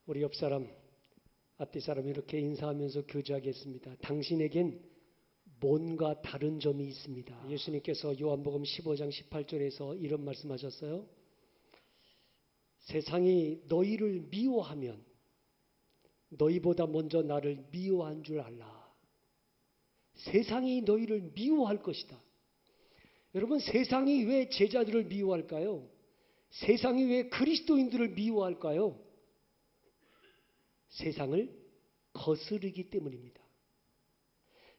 우리 옆 사람, 앞뒤 사람 이렇게 인사하면서 교제하겠습니다. 당신에겐 뭔가 다른 점이 있습니다. 예수님께서 요한복음 15장 18절에서 이런 말씀하셨어요. 세상이 너희를 미워하면 너희보다 먼저 나를 미워한 줄 알라. 세상이 너희를 미워할 것이다. 여러분, 세상이 왜 제자들을 미워할까요? 세상이 왜 그리스도인들을 미워할까요? 세상을 거스르기 때문입니다.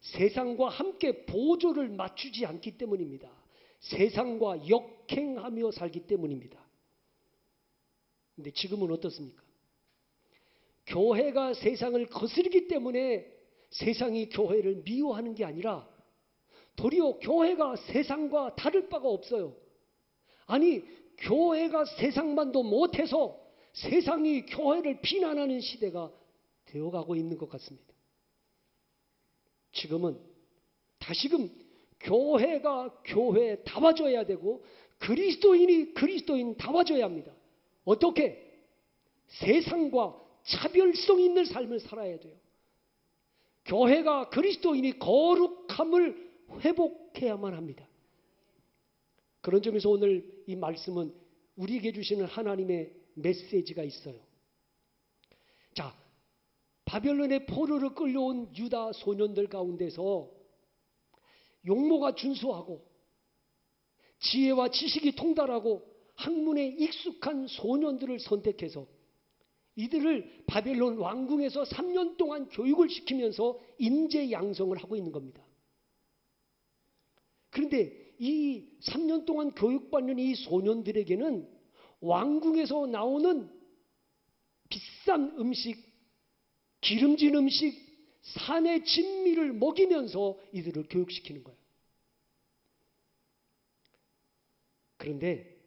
세상과 함께 보조를 맞추지 않기 때문입니다. 세상과 역행하며 살기 때문입니다. 근데 지금은 어떻습니까? 교회가 세상을 거스르기 때문에 세상이 교회를 미워하는 게 아니라 도리어 교회가 세상과 다를 바가 없어요. 아니, 교회가 세상만도 못해서 세상이 교회를 비난하는 시대가 되어가고 있는 것 같습니다. 지금은 다시금 교회가 교회다워져야 되고 그리스도인이 그리스도인다워져야 합니다. 어떻게? 세상과 차별성 있는 삶을 살아야 돼요. 교회가 그리스도인이 거룩함을 회복해야만 합니다. 그런 점에서 오늘 이 말씀은 우리에게 주시는 하나님의 메시지가 있어요. 자, 바벨론의 포로로 끌려온 유다 소년들 가운데서 용모가 준수하고 지혜와 지식이 통달하고 학문에 익숙한 소년들을 선택해서 이들을 바벨론 왕궁에서 3년 동안 교육을 시키면서 인재 양성을 하고 있는 겁니다. 그런데 이 3년 동안 교육받는 이 소년들에게는 왕궁에서 나오는 비싼 음식, 기름진 음식, 산의 진미를 먹이면서 이들을 교육시키는 거예요. 그런데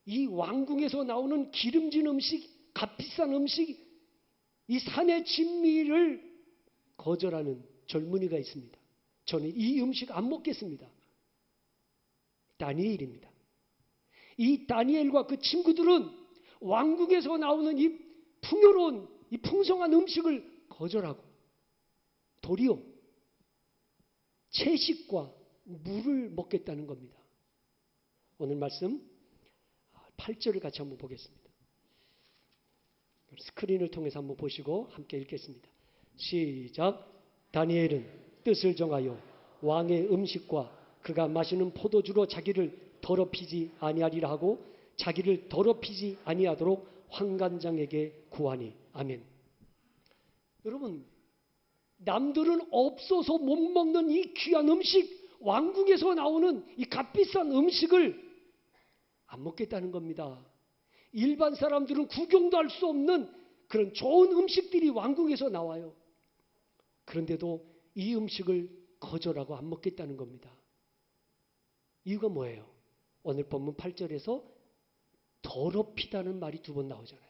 이 왕궁에서 나오는 기름진 음식, 값비싼 음식, 이 산의 진미를 거절하는 젊은이가 있습니다. 저는 이 음식 안 먹겠습니다. 다니엘입니다. 이 다니엘과 그 친구들은 왕궁에서 나오는 이 풍요로운, 이 풍성한 음식을 거절하고 도리어 채식과 물을 먹겠다는 겁니다. 오늘 말씀 8절을 같이 한번 보겠습니다. 스크린을 통해서 한번 보시고 함께 읽겠습니다. 시작. 다니엘은 뜻을 정하여 왕의 음식과 그가 마시는 포도주로 자기를 더럽히지 아니하리라 하고 자기를 더럽히지 아니하도록 환관장에게 구하니. 아멘. 여러분, 남들은 없어서 못 먹는 이 귀한 음식, 왕궁에서 나오는 이 값비싼 음식을 안 먹겠다는 겁니다. 일반 사람들은 구경도 할 수 없는 그런 좋은 음식들이 왕궁에서 나와요. 그런데도 이 음식을 거절하고 안 먹겠다는 겁니다. 이유가 뭐예요? 오늘 본문 8절에서 더럽히다는 말이 2번 나오잖아요.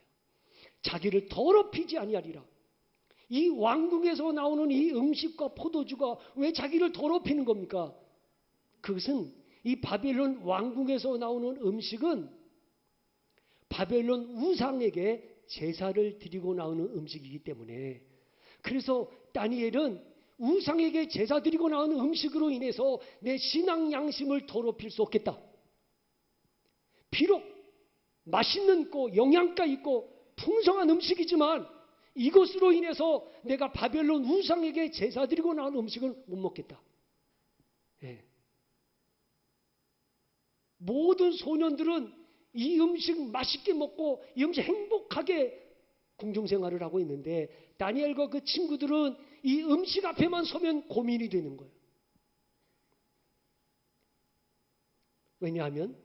자기를 더럽히지 아니하리라. 이 왕궁에서 나오는 이 음식과 포도주가 왜 자기를 더럽히는 겁니까? 그것은 이 바벨론 왕궁에서 나오는 음식은 바벨론 우상에게 제사를 드리고 나오는 음식이기 때문에, 그래서 다니엘은 우상에게 제사 드리고 나오는 음식으로 인해서 내 신앙 양심을 더럽힐 수 없겠다. 비록 맛있는 거, 영양가 있고 풍성한 음식이지만 이것으로 인해서 내가 바벨론 우상에게 제사 드리고 나오는 음식을 못 먹겠다. 예. 모든 소년들은 이 음식 맛있게 먹고 이 음식 행복하게 궁중생활을 하고 있는데 다니엘과 그 친구들은 이 음식 앞에만 서면 고민이 되는 거예요. 왜냐하면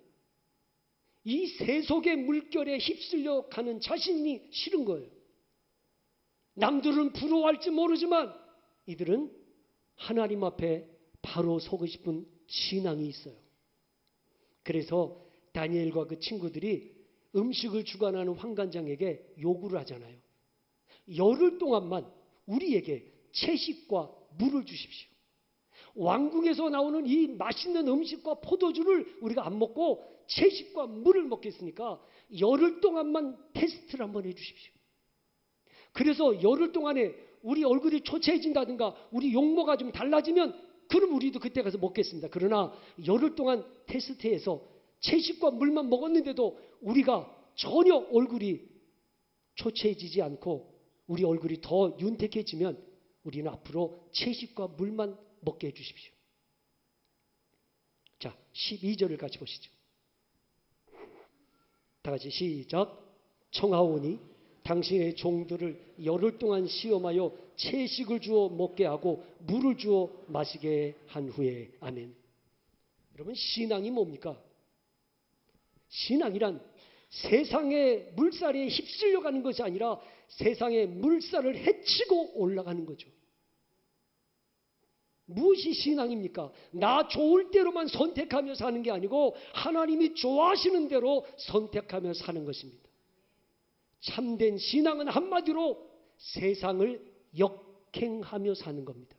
이 세속의 물결에 휩쓸려 가는 자신이 싫은 거예요. 남들은 부러워할지 모르지만 이들은 하나님 앞에 바로 서고 싶은 신앙이 있어요. 그래서 다니엘과 그 친구들이 음식을 주관하는 환관장에게 요구를 하잖아요. 열흘 동안만 우리에게 채식과 물을 주십시오. 왕궁에서 나오는 이 맛있는 음식과 포도주를 우리가 안 먹고 채식과 물을 먹겠으니까 열흘 동안만 테스트를 한번 해 주십시오. 그래서 열흘 동안에 우리 얼굴이 초췌해진다든가 우리 용모가 좀 달라지면 그럼 우리도 그때 가서 먹겠습니다. 그러나 열흘 동안 테스트해서 채식과 물만 먹었는데도 우리가 전혀 얼굴이 초췌해지지 않고 우리 얼굴이 더 윤택해지면 우리는 앞으로 채식과 물만 먹게 해주십시오. 자, 12절을 같이 보시죠. 다 같이 시작. 청하오니 당신의 종들을 열흘 동안 시험하여 채식을 주어 먹게 하고 물을 주어 마시게 한 후에. 아멘. 여러분, 신앙이 뭡니까? 신앙이란 세상의 물살에 휩쓸려 가는 것이 아니라 세상의 물살을 헤치고 올라가는 거죠. 무엇이 신앙입니까? 나 좋을 대로만 선택하며 사는 게 아니고 하나님이 좋아하시는 대로 선택하며 사는 것입니다. 참된 신앙은 한마디로 세상을 역행하며 사는 겁니다.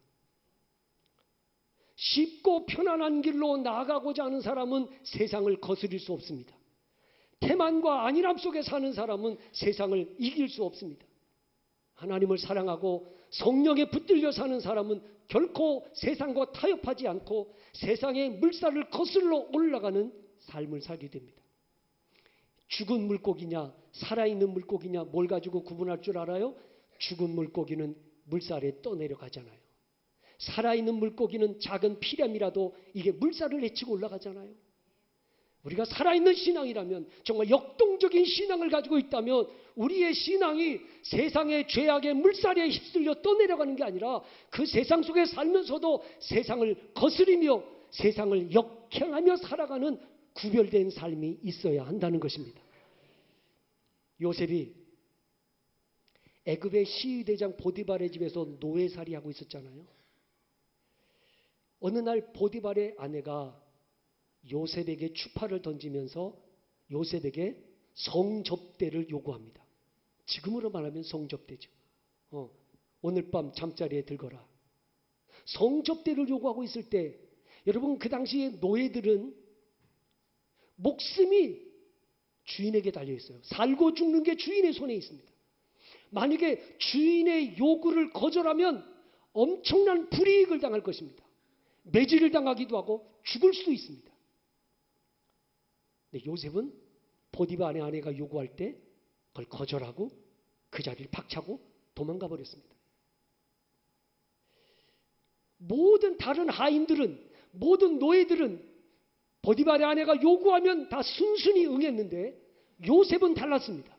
쉽고 편안한 길로 나아가고자 하는 사람은 세상을 거스릴 수 없습니다. 태만과 안일함 속에 사는 사람은 세상을 이길 수 없습니다. 하나님을 사랑하고 성령에 붙들려 사는 사람은 결코 세상과 타협하지 않고 세상의 물살을 거슬러 올라가는 삶을 살게 됩니다. 죽은 물고기냐 살아있는 물고기냐 뭘 가지고 구분할 줄 알아요? 죽은 물고기는 물살에 떠내려가잖아요. 살아있는 물고기는 작은 피렴이라도 이게 물살을 헤치고 올라가잖아요. 우리가 살아있는 신앙이라면, 정말 역동적인 신앙을 가지고 있다면 우리의 신앙이 세상의 죄악의 물살에 휩쓸려 떠내려가는 게 아니라 그 세상 속에 살면서도 세상을 거스리며 세상을 역행하며 살아가는 구별된 삶이 있어야 한다는 것입니다. 요셉이 애굽의 시위대장 보디발의 집에서 노예살이하고 있었잖아요. 어느 날 보디발의 아내가 요셉에게 추파를 던지면서 요셉에게 성접대를 요구합니다. 지금으로 말하면 성접대죠. 오늘 밤 잠자리에 들거라. 성접대를 요구하고 있을 때 여러분, 그 당시에 노예들은 목숨이 주인에게 달려있어요. 살고 죽는 게 주인의 손에 있습니다. 만약에 주인의 요구를 거절하면 엄청난 불이익을 당할 것입니다. 매질을 당하기도 하고 죽을 수도 있습니다. 근데 요셉은 보디발의 아내가 요구할 때 그걸 거절하고 그 자리를 박차고 도망가 버렸습니다. 모든 다른 하인들은, 모든 노예들은 보디발의 아내가 요구하면 다 순순히 응했는데 요셉은 달랐습니다.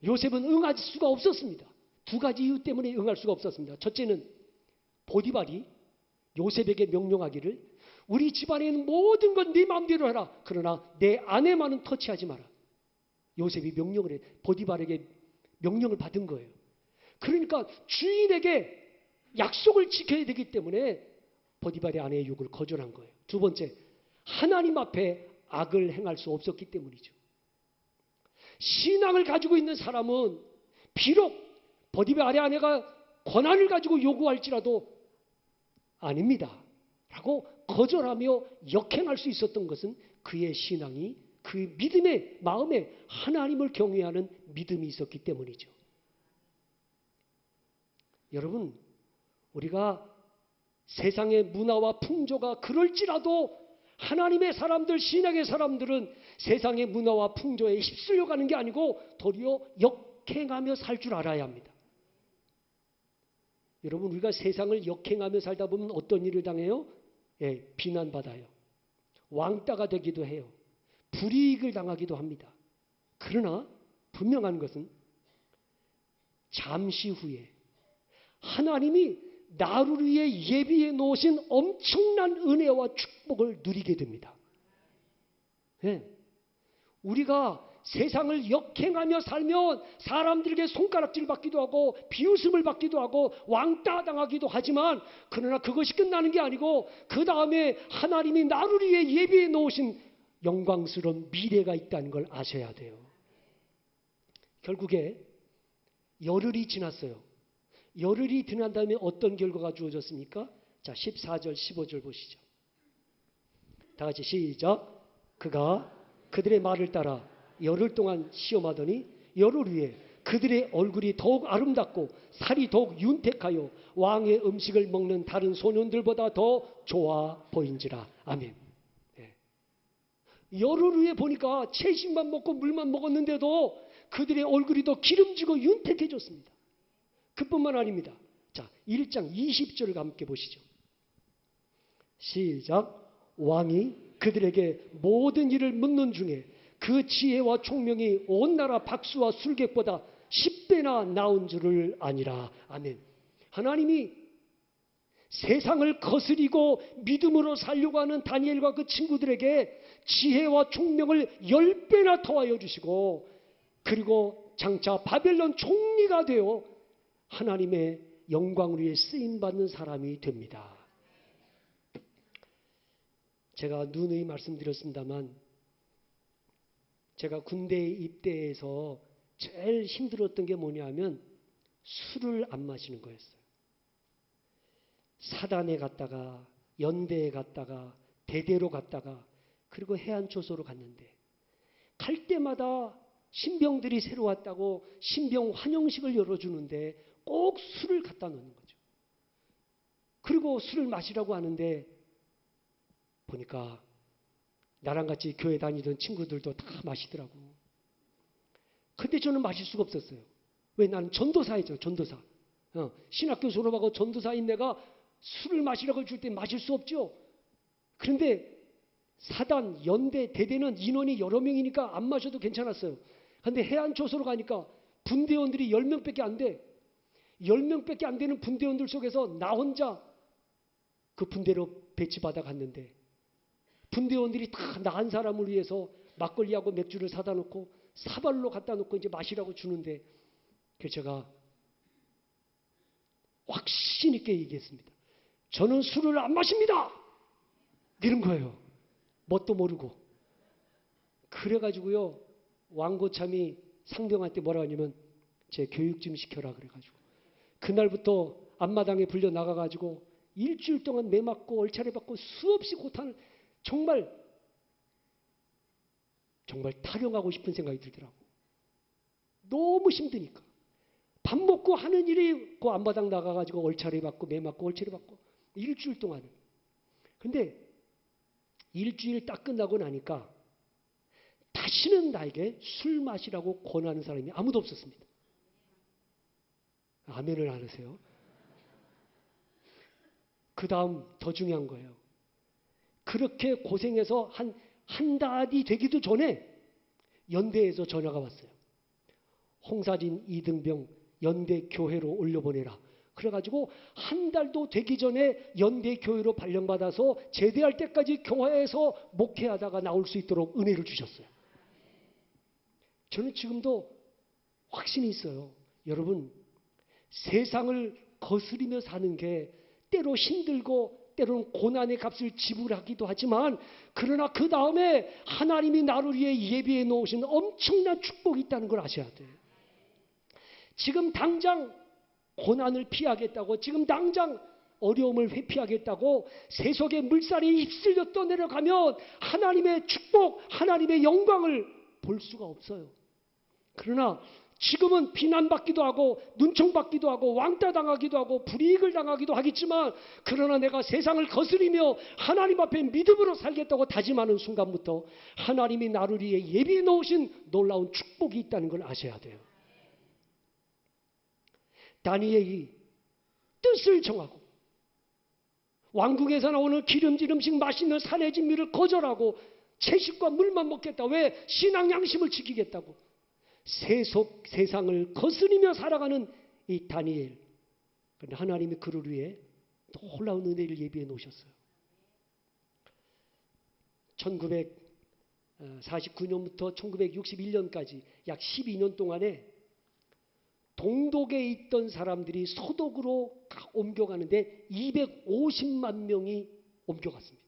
요셉은 응할 수가 없었습니다. 두 가지 이유 때문에 응할 수가 없었습니다. 첫째는 보디발이 요셉에게 명령하기를 우리 집안에 있는 모든 건 네 마음대로 해라. 그러나 내 아내만은 터치하지 마라. 요셉이 명령을 해. 보디발에게 명령을 받은 거예요. 그러니까 주인에게 약속을 지켜야 되기 때문에 보디발의 아내의 요구를 거절한 거예요. 두 번째, 하나님 앞에 악을 행할 수 없었기 때문이죠. 신앙을 가지고 있는 사람은 비록 보디발의 아내가 권한을 가지고 요구할지라도 아닙니다 라고 거절하며 역행할 수 있었던 것은 그의 신앙이, 그 믿음의 마음에 하나님을 경외하는 믿음이 있었기 때문이죠. 여러분, 우리가 세상의 문화와 풍조가 그럴지라도 하나님의 사람들, 신앙의 사람들은 세상의 문화와 풍조에 휩쓸려 가는 게 아니고 도리어 역행하며 살 줄 알아야 합니다. 여러분, 우리가 세상을 역행하며 살다 보면 어떤 일을 당해요? 비난받아요. 왕따가 되기도 해요. 불이익을 당하기도 합니다. 그러나 분명한 것은 잠시 후에 하나님이 나를 위해 예비해 놓으신 엄청난 은혜와 축복을 누리게 됩니다. 우리가 세상을 역행하며 살면 사람들에게 손가락질 받기도 하고 비웃음을 받기도 하고 왕따 당하기도 하지만, 그러나 그것이 끝나는 게 아니고 그 다음에 하나님이 나를 위해 예비해 놓으신 영광스러운 미래가 있다는 걸 아셔야 돼요. 결국에 열흘이 지났어요. 열흘이 지난 다음에 어떤 결과가 주어졌습니까? 자, 14절 15절 보시죠. 다 같이 시작. 그가 그들의 말을 따라 열흘 동안 시험하더니 열흘 후에 그들의 얼굴이 더욱 아름답고 살이 더욱 윤택하여 왕의 음식을 먹는 다른 소년들보다 더 좋아 보인지라. 아멘. 네. 열흘 후에 보니까 채식만 먹고 물만 먹었는데도 그들의 얼굴이 더 기름지고 윤택해졌습니다. 그뿐만 아닙니다. 자, 1장 20절을 함께 보시죠. 시작. 왕이 그들에게 모든 일을 묻는 중에 그 지혜와 총명이 온 나라 박수와 술객보다 10배나 나온 줄을 아니라. 아멘. 하나님이 세상을 거스리고 믿음으로 살려고 하는 다니엘과 그 친구들에게 지혜와 총명을 10배나 더하여 주시고, 그리고 장차 바벨론 총리가 되어 하나님의 영광을 위해 쓰임받는 사람이 됩니다. 제가 누누이 말씀드렸습니다만, 제가 군대에 입대해서 제일 힘들었던 게 뭐냐면 술을 안 마시는 거였어요. 사단에 갔다가 연대에 갔다가 대대로 갔다가 그리고 해안초소로 갔는데, 갈 때마다 신병들이 새로 왔다고 신병 환영식을 열어주는데 꼭 술을 갖다 놓는 거죠. 그리고 술을 마시라고 하는데 보니까 나랑 같이 교회 다니던 친구들도 다 마시더라고. 근데 저는 마실 수가 없었어요. 왜? 나는 전도사이죠. 전도사. 신학교 졸업하고 전도사인 내가 술을 마시라고 줄 때 마실 수 없죠. 그런데 사단, 연대, 대대는 인원이 여러 명이니까 안 마셔도 괜찮았어요. 그런데 해안초소로 가니까 분대원들이 10명밖에 안 돼. 10명밖에 안 되는 분대원들 속에서 나 혼자 그 분대로 배치받아 갔는데, 분대원들이 다 나 한 사람을 위해서 막걸리하고 맥주를 사다 놓고 사발로 갖다 놓고 이제 마시라고 주는데, 그래서 제가 확신 있게 얘기했습니다. 저는 술을 안 마십니다. 이런 거예요. 뭣도 모르고. 그래가지고요, 왕고참이 상병한테 뭐라 하냐면 제 교육 좀 시켜라 그래가지고 그날부터 앞마당에 불려 나가가지고 일주일 동안 매 맞고 얼차례 받고 수없이 고탄을, 정말 타령하고 싶은 생각이 들더라고. 너무 힘드니까. 밥 먹고 하는 일이 그 앞마당 나가가지고 얼차례 받고 매 맞고 얼차례 받고 일주일 동안. 근데 일주일 딱 끝나고 나니까 다시는 나에게 술 마시라고 권하는 사람이 아무도 없었습니다. 아멘을 안 하세요? 그 다음 더 중요한 거예요. 그렇게 고생해서 한 달이 되기도 전에 연대에서 전화가 왔어요. 홍사진 이등병 연대 교회로 올려보내라. 그래가지고 한 달도 되기 전에 연대 교회로 발령받아서 제대할 때까지 교회에서 목회하다가 나올 수 있도록 은혜를 주셨어요. 저는 지금도 확신이 있어요. 여러분, 세상을 거스리며 사는 게 때로 힘들고 때로는 고난의 값을 지불하기도 하지만, 그러나 그 다음에 하나님이 나를 위해 예비해 놓으신 엄청난 축복이 있다는 걸 아셔야 돼요. 지금 당장 고난을 피하겠다고, 지금 당장 어려움을 회피하겠다고 세속의 물살이 휩쓸려 떠내려가면 하나님의 축복, 하나님의 영광을 볼 수가 없어요. 그러나 지금은 비난받기도 하고 눈총받기도 하고 왕따 당하기도 하고 불이익을 당하기도 하겠지만, 그러나 내가 세상을 거스리며 하나님 앞에 믿음으로 살겠다고 다짐하는 순간부터 하나님이 나를 위해 예비해 놓으신 놀라운 축복이 있다는 걸 아셔야 돼요. 다니엘이 뜻을 정하고 왕궁에서 나오는 기름진 음식, 맛있는 산의 진미를 거절하고 채식과 물만 먹겠다. 왜? 신앙 양심을 지키겠다고. 세상을 거스리며 살아가는 이 다니엘. 그런데 하나님이 그를 위해 놀라운 은혜를 예비해 놓으셨어요. 1949년부터 1961년까지 약 12년 동안에 동독에 있던 사람들이 서독으로 옮겨가는데 250만 명이 옮겨갔습니다.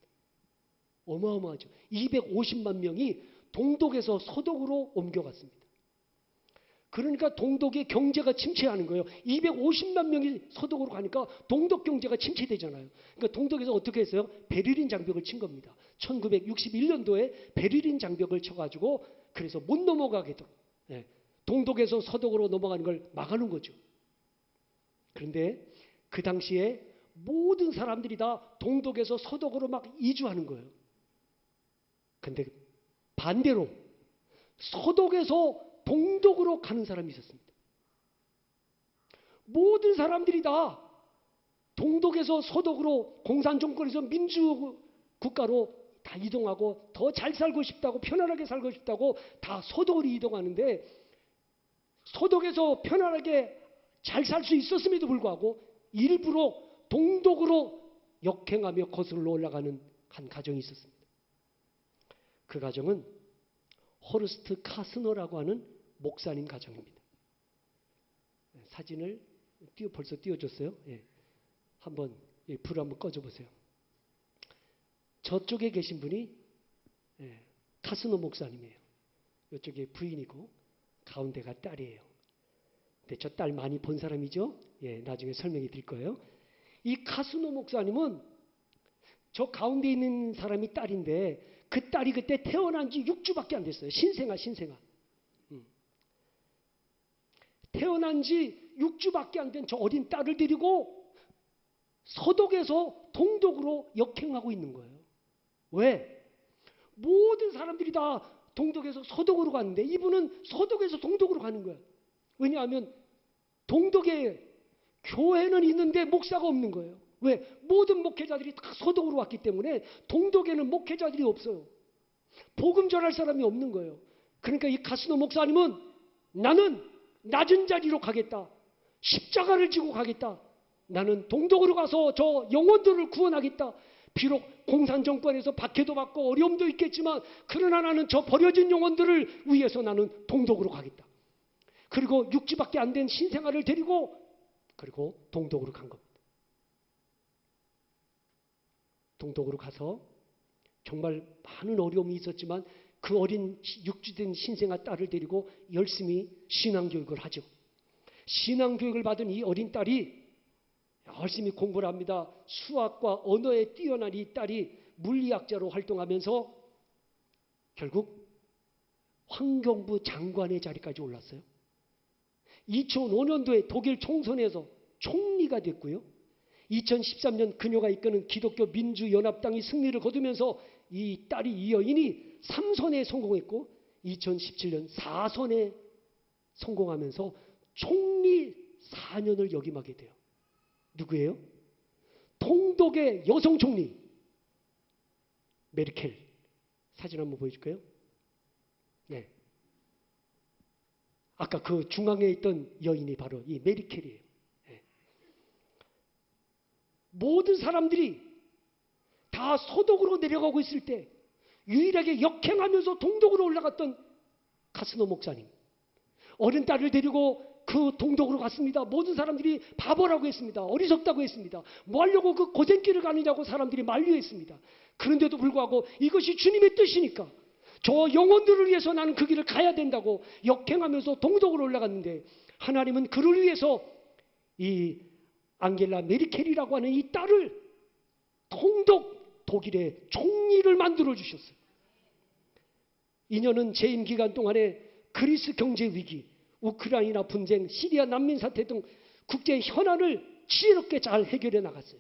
어마어마하죠. 250만 명이 동독에서 서독으로 옮겨갔습니다. 그러니까 동독의 경제가 침체하는 거예요. 250만 명이 서독으로 가니까 동독 경제가 침체되잖아요. 그러니까 동독에서 어떻게 했어요? 베를린 장벽을 친 겁니다. 1961년도에 베를린 장벽을 쳐가지고 그래서 못 넘어가게도. 동독에서 서독으로 넘어가는 걸 막아놓은 거죠. 그런데 그 당시에 모든 사람들이 다 동독에서 서독으로 막 이주하는 거예요. 그런데 반대로 서독에서 동독으로 가는 사람이 있었습니다. 모든 사람들이 다 동독에서 서독으로 공산정권에서 민주국가로 다 이동하고 더 잘 살고 싶다고, 편안하게 살고 싶다고 다 서독으로 이동하는데, 서독에서 편안하게 잘 살 수 있었음에도 불구하고 일부러 동독으로 역행하며 거슬러 올라가는 한 가정이 있었습니다. 그 가정은 호르스트 카스너라고 하는 목사님 가정입니다. 사진을 벌써 띄워줬어요. 예. 한번 불 한번 꺼줘보세요. 저쪽에 계신 분이 카스너 목사님이에요. 이쪽에 부인이고 가운데가 딸이에요. 근데 저 딸 많이 본 사람이죠? 예, 나중에 설명해 드릴 거예요. 이 카스너 목사님은 저 가운데 있는 사람이 딸인데, 그 딸이 그때 태어난 지 6주밖에 안 됐어요. 신생아. 태어난 지 6주밖에 안 된 저 어린 딸을 데리고 서독에서 동독으로 역행하고 있는 거예요. 왜? 모든 사람들이 다 동독에서 서독으로 가는데 이분은 서독에서 동독으로 가는 거예요. 왜냐하면 동독에 교회는 있는데 목사가 없는 거예요. 왜? 모든 목회자들이 다 서독으로 왔기 때문에 동독에는 목회자들이 없어요. 복음 전할 사람이 없는 거예요. 그러니까 이 카스노 목사님은 나는 낮은 자리로 가겠다. 십자가를 지고 가겠다. 나는 동독으로 가서 저 영혼들을 구원하겠다. 비록 공산정권에서 박해도 받고 어려움도 있겠지만 그러나 나는 저 버려진 영혼들을 위해서 나는 동독으로 가겠다. 그리고 6주밖에 안 된 신생아를 데리고 그리고 동독으로 간 겁니다. 동독으로 가서 정말 많은 어려움이 있었지만 그 어린 6주 된 신생아 딸을 데리고 열심히 신앙교육을 하죠. 신앙교육을 받은 이 어린 딸이 열심히 공부를 합니다. 수학과 언어에 뛰어난 이 딸이 물리학자로 활동하면서 결국 환경부 장관의 자리까지 올랐어요. 2005년도에 독일 총선에서 총리가 됐고요. 2013년 그녀가 이끄는 기독교 민주연합당이 승리를 거두면서 이 딸이, 이 여인이 3선에 성공했고 2017년 4선에 성공하면서 총리 4년을 역임하게 돼요. 누구예요? 동독의 여성 총리 메르켈. 사진 한번 보여줄까요? 네. 아까 그 중앙에 있던 여인이 바로 이 메르켈이에요. 네. 모든 사람들이 다 서독으로 내려가고 있을 때 유일하게 역행하면서 동독으로 올라갔던 카스노 목사님, 어린 딸을 데리고 그 동독으로 갔습니다. 모든 사람들이 바보라고 했습니다. 어리석다고 했습니다. 뭐 하려고 그 고생길을 가느냐고 사람들이 만류했습니다. 그런데도 불구하고 이것이 주님의 뜻이니까 저 영혼들을 위해서 나는 그 길을 가야 된다고 역행하면서 동독으로 올라갔는데, 하나님은 그를 위해서 이 앙겔라 메르켈이라고 하는 이 딸을 동독 독일의 총리를 만들어 주셨어요. 이녀는 재임 기간 동안에 그리스 경제 위기, 우크라이나 분쟁, 시리아 난민 사태 등 국제 현안을 지혜롭게 잘 해결해 나갔어요.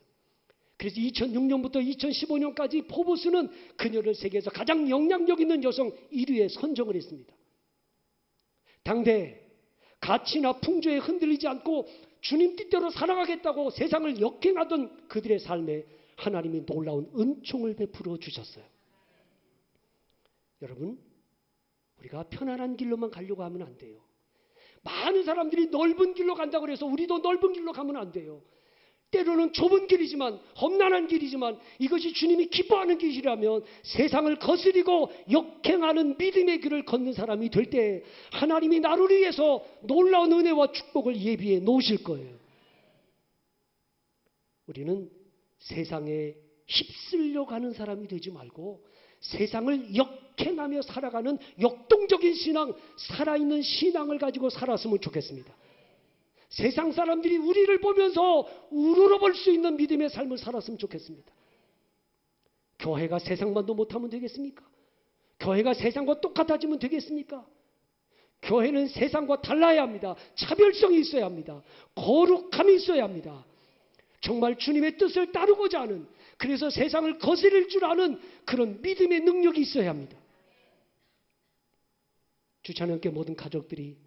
그래서 2006년부터 2015년까지 포브스는 그녀를 세계에서 가장 영향력 있는 여성 1위에 선정을 했습니다. 당대 가치나 풍조에 흔들리지 않고 주님 뜻대로 살아가겠다고 세상을 역행하던 그들의 삶에 하나님이 놀라운 은총을 베풀어 주셨어요. 여러분, 우리가 편안한 길로만 가려고 하면 안 돼요. 많은 사람들이 넓은 길로 간다고 해서 우리도 넓은 길로 가면 안 돼요. 때로는 좁은 길이지만, 험난한 길이지만 이것이 주님이 기뻐하는 길이라면 세상을 거스리고 역행하는 믿음의 길을 걷는 사람이 될 때 하나님이 나를 위해서 놀라운 은혜와 축복을 예비해 놓으실 거예요. 우리는 세상에 휩쓸려 가는 사람이 되지 말고 세상을 역행하며 살아가는 역동적인 신앙, 살아있는 신앙을 가지고 살았으면 좋겠습니다. 세상 사람들이 우리를 보면서 우러러볼 수 있는 믿음의 삶을 살았으면 좋겠습니다. 교회가 세상만도 못하면 되겠습니까? 교회가 세상과 똑같아지면 되겠습니까? 교회는 세상과 달라야 합니다. 차별성이 있어야 합니다. 거룩함이 있어야 합니다. 정말 주님의 뜻을 따르고자 하는, 그래서 세상을 거스릴 줄 아는 그런 믿음의 능력이 있어야 합니다. 주찬영교회 모든 가족들이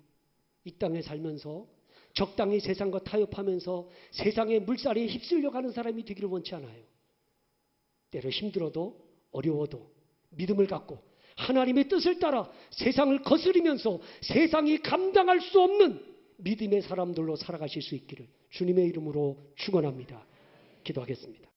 이 땅에 살면서 적당히 세상과 타협하면서 세상의 물살에 휩쓸려 가는 사람이 되기를 원치 않아요. 때로 힘들어도 어려워도 믿음을 갖고 하나님의 뜻을 따라 세상을 거스리면서 세상이 감당할 수 없는 믿음의 사람들로 살아가실 수 있기를 주님의 이름으로 축원합니다. 기도하겠습니다.